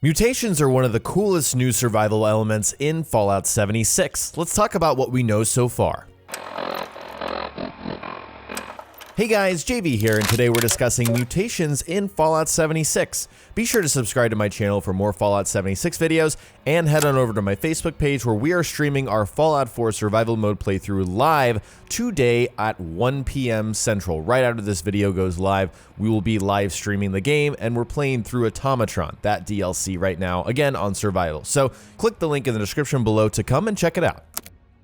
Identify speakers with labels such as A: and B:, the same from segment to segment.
A: Mutations are one of the coolest new survival elements in Fallout 76. Let's talk about what we know so far. Hey guys, JV here, and today we're discussing mutations in Fallout 76. Be sure to subscribe to my channel for more Fallout 76 videos, and head on over to my Facebook page where we are streaming our Fallout 4 survival mode playthrough live today at 1 p.m. Central. Right after this video goes live, we will be live streaming the game, and we're playing through Automatron, that DLC right now, again on survival. So click the link in the description below to come and check it out.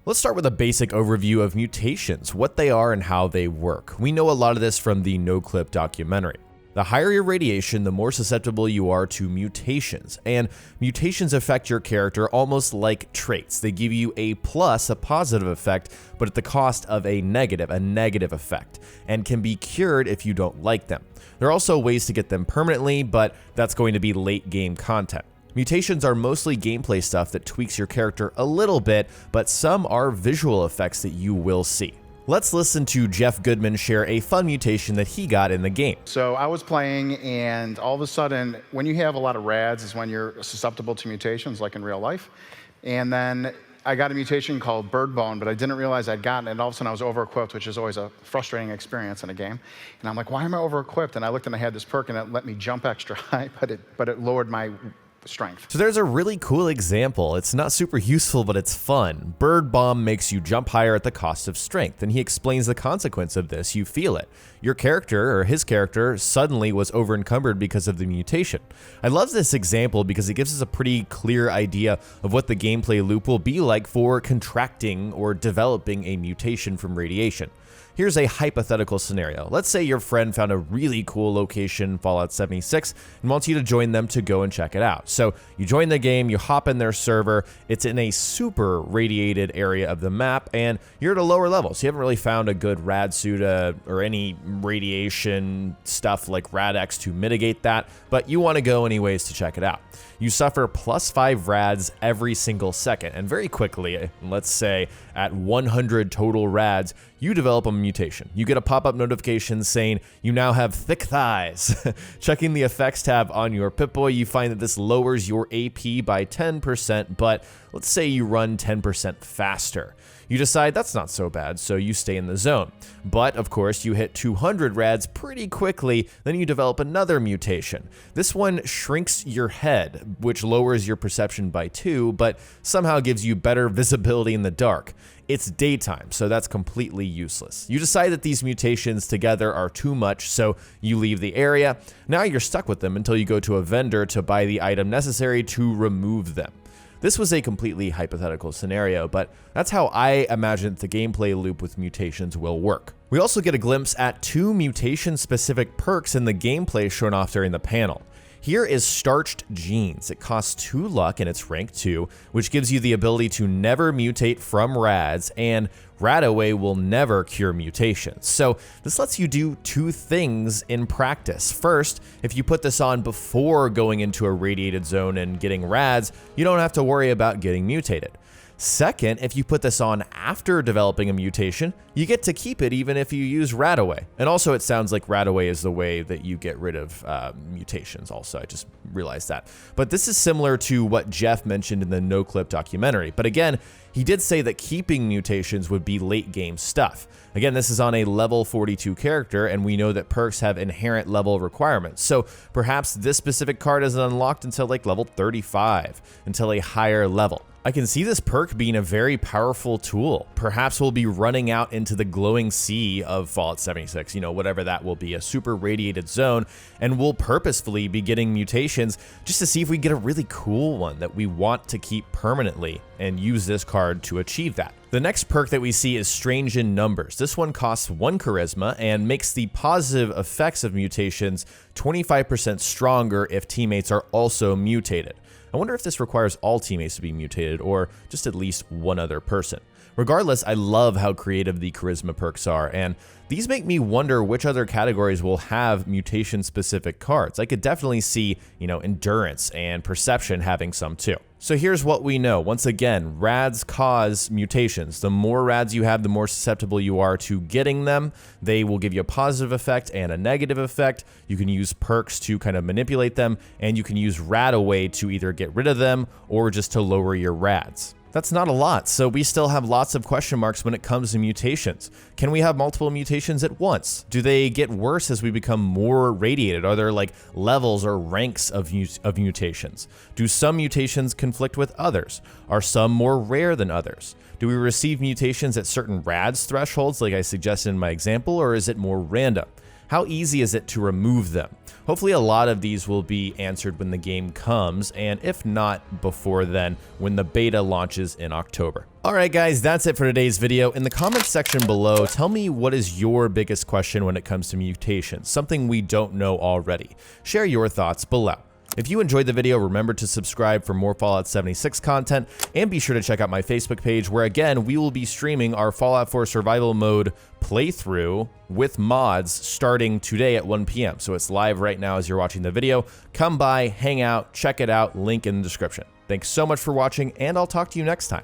A: Let's start with a basic overview of mutations, what they are and how they work. We know a lot of this from the NoClip documentary. The higher your radiation, the more susceptible you are to mutations, and mutations affect your character almost like traits. They give you a plus, a positive effect, but at the cost of a negative effect, and can be cured if you don't like them. There are also ways to get them permanently, but that's going to be late game content. Mutations are mostly gameplay stuff that tweaks your character a little bit, but some are visual effects that you will see. Let's listen to Jeff Goodman share a fun mutation that he got in the game.
B: So I was playing, and all of a sudden, when you have a lot of rads is when you're susceptible to mutations, like in real life. And then I got a mutation called Bird Bone, but I didn't realize I'd gotten it, and all of a sudden I was over-equipped, which is always a frustrating experience in a game. And I'm like, why am I over-equipped? And I looked and I had this perk, and it let me jump extra high, but it lowered my strength.
A: So there's a really cool example. It's not super useful, but it's fun. Bird Bomb makes you jump higher at the cost of strength, and he explains the consequence of this. You feel it. Your character, or his character, suddenly was over-encumbered because of the mutation. I love this example because it gives us a pretty clear idea of what the gameplay loop will be like for contracting or developing a mutation from radiation. Here's a hypothetical scenario. Let's say your friend found a really cool location in Fallout 76 and wants you to join them to go and check it out. So you join the game, you hop in their server, it's in a super radiated area of the map, and you're at a lower level, so you haven't really found a good rad suit or any radiation stuff like Rad-X to mitigate that, but you want to go anyways to check it out. You suffer +5 rads every single second, and very quickly, let's say at 100 total rads, you develop a mutation. You get a pop-up notification saying you now have thick thighs. Checking the effects tab on your Pip-Boy, you find that this lowers your AP by 10%, but let's say you run 10% faster. You decide that's not so bad, so you stay in the zone. But, of course, you hit 200 rads pretty quickly, then you develop another mutation. This one shrinks your head, which lowers your perception by 2, but somehow gives you better visibility in the dark. It's daytime, so that's completely useless. You decide that these mutations together are too much, so you leave the area. Now you're stuck with them until you go to a vendor to buy the item necessary to remove them. This was a completely hypothetical scenario, but that's how I imagine the gameplay loop with mutations will work. We also get a glimpse at 2 mutation-specific perks in the gameplay shown off during the panel. Here is Starched Genes. It costs 2 luck and it's rank 2, which gives you the ability to never mutate from rads, and Radaway will never cure mutations. So this lets you do 2 things in practice. First, if you put this on before going into a radiated zone and getting rads, you don't have to worry about getting mutated. Second, if you put this on after developing a mutation, you get to keep it even if you use Radaway. And also it sounds like Radaway is the way that you get rid of mutations also, I just realized that. But this is similar to what Jeff mentioned in the NoClip documentary. But again, he did say that keeping mutations would be late game stuff. Again, this is on a level 42 character, and we know that perks have inherent level requirements. So perhaps this specific card isn't unlocked until like level 35, until a higher level. I can see this perk being a very powerful tool. Perhaps we'll be running out into the glowing sea of Fallout 76, whatever that will be, a super radiated zone, and we'll purposefully be getting mutations just to see if we get a really cool one that we want to keep permanently and use this card to achieve that. The next perk that we see is Strange in Numbers. This one costs 1 charisma and makes the positive effects of mutations 25% stronger if teammates are also mutated. I wonder if this requires all teammates to be mutated or just at least one other person. Regardless, I love how creative the charisma perks are, and these make me wonder which other categories will have mutation-specific cards. I could definitely see, endurance and perception having some too. So here's what we know. Once again, rads cause mutations. The more rads you have, the more susceptible you are to getting them. They will give you a positive effect and a negative effect. You can use perks to kind of manipulate them, and you can use rad away to either get rid of them or just to lower your rads. That's not a lot, so we still have lots of question marks when it comes to mutations. Can we have multiple mutations at once? Do they get worse as we become more radiated? Are there like levels or ranks of mutations? Do some mutations conflict with others? Are some more rare than others? Do we receive mutations at certain rads thresholds like I suggested in my example, or is it more random? How easy is it to remove them? Hopefully a lot of these will be answered when the game comes, and if not before then, when the beta launches in October. Alright guys, that's it for today's video. In the comments section below, tell me what is your biggest question when it comes to mutations, something we don't know already. Share your thoughts below. If you enjoyed the video, remember to subscribe for more Fallout 76 content, and be sure to check out my Facebook page where, again, we will be streaming our Fallout 4 Survival Mode playthrough with mods starting today at 1 p.m. So it's live right now as you're watching the video. Come by, hang out, check it out, link in the description. Thanks so much for watching, and I'll talk to you next time.